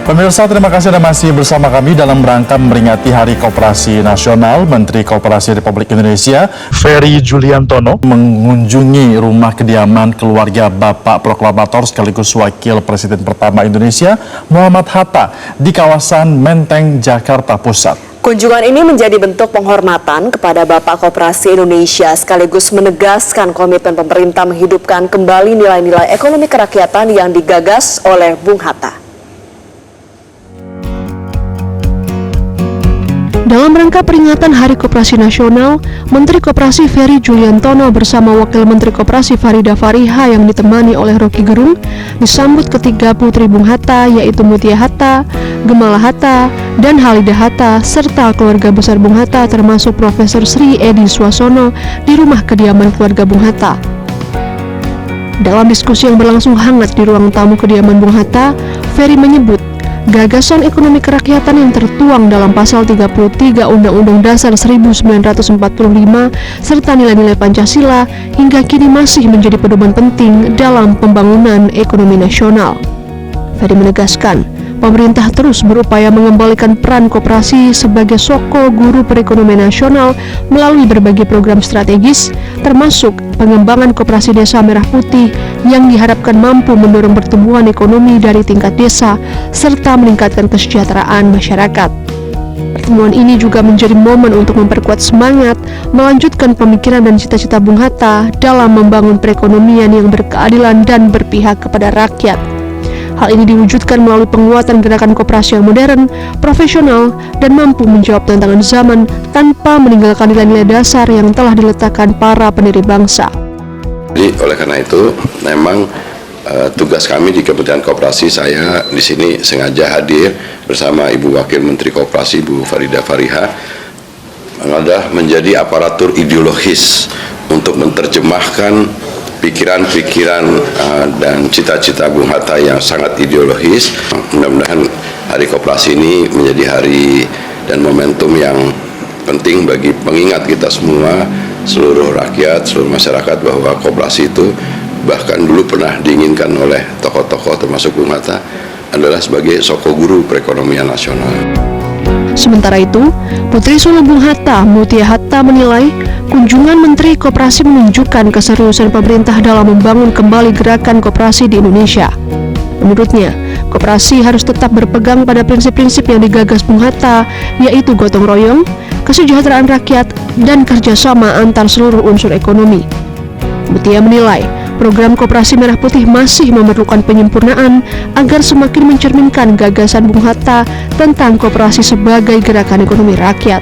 Pemirsa, terima kasih Anda masih bersama kami dalam rangka memperingati Hari Koperasi Nasional. Menteri Koperasi Republik Indonesia, Ferry Juliantono, mengunjungi rumah kediaman keluarga Bapak Proklamator sekaligus Wakil Presiden pertama Indonesia, Muhammad Hatta, di kawasan Menteng, Jakarta Pusat. Kunjungan ini menjadi bentuk penghormatan kepada Bapak Koperasi Indonesia sekaligus menegaskan komitmen pemerintah menghidupkan kembali nilai-nilai ekonomi kerakyatan yang digagas oleh Bung Hatta. Dalam rangka peringatan Hari Koperasi Nasional, Menteri Koperasi Ferry Juliantono bersama Wakil Menteri Koperasi Farida Fariha yang ditemani oleh Rocky Gerung disambut ketiga putri Bung Hatta, yaitu Mutia Hatta, Gemala Hatta, dan Halida Hatta, serta keluarga besar Bung Hatta termasuk Profesor Sri Edi Suasono di rumah kediaman keluarga Bung Hatta. Dalam diskusi yang berlangsung hangat di ruang tamu kediaman Bung Hatta, Ferry menyebut gagasan ekonomi kerakyatan yang tertuang dalam pasal 33 Undang-Undang Dasar 1945 serta nilai-nilai Pancasila hingga kini masih menjadi pedoman penting dalam pembangunan ekonomi nasional. Ferry menegaskan, pemerintah terus berupaya mengembalikan peran koperasi sebagai soko guru perekonomian nasional melalui berbagai program strategis, termasuk pengembangan koperasi desa Merah Putih yang diharapkan mampu mendorong pertumbuhan ekonomi dari tingkat desa serta meningkatkan kesejahteraan masyarakat. Pertemuan ini juga menjadi momen untuk memperkuat semangat, melanjutkan pemikiran dan cita-cita Bung Hatta dalam membangun perekonomian yang berkeadilan dan berpihak kepada rakyat. Hal ini diwujudkan melalui penguatan gerakan koperasi yang modern, profesional, dan mampu menjawab tantangan zaman tanpa meninggalkan nilai-nilai dasar yang telah diletakkan para pendiri bangsa. Jadi oleh karena itu, memang tugas kami di Kementerian Koperasi, saya di sini sengaja hadir bersama Ibu Wakil Menteri Koperasi, Bu Farida Fariha, adalah menjadi aparatur ideologis untuk menerjemahkan pikiran-pikiran dan cita-cita Bung Hatta yang sangat ideologis. Mudah-mudahan Hari Koperasi ini menjadi hari dan momentum yang penting bagi pengingat kita semua, seluruh rakyat, seluruh masyarakat, bahwa koperasi itu bahkan dulu pernah diinginkan oleh tokoh-tokoh termasuk Bung Hatta adalah sebagai soko guru perekonomian nasional. Sementara itu, Putri Sulung Bung Hatta, Mutia Hatta menilai kunjungan Menteri Koperasi menunjukkan keseriusan pemerintah dalam membangun kembali gerakan koperasi di Indonesia. Menurutnya, koperasi harus tetap berpegang pada prinsip-prinsip yang digagas Bung Hatta, yaitu gotong royong, kesejahteraan rakyat, dan kerjasama antar seluruh unsur ekonomi. Mutia menilai program Koperasi Merah Putih masih memerlukan penyempurnaan agar semakin mencerminkan gagasan Bung Hatta tentang koperasi sebagai gerakan ekonomi rakyat.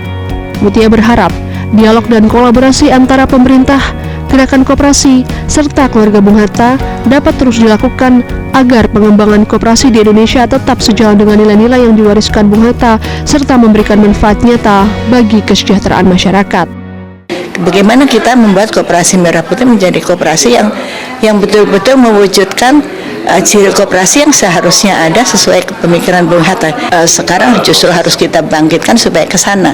Mutia berharap dialog dan kolaborasi antara pemerintah, gerakan koperasi, serta keluarga Bung Hatta dapat terus dilakukan agar pengembangan koperasi di Indonesia tetap sejalan dengan nilai-nilai yang diwariskan Bung Hatta serta memberikan manfaat nyata bagi kesejahteraan masyarakat. Bagaimana kita membuat Koperasi Merah Putih menjadi koperasi yang betul-betul mewujudkan ciri koperasi yang seharusnya ada sesuai pemikiran Bung Hatta. Sekarang justru harus kita bangkitkan supaya ke sana.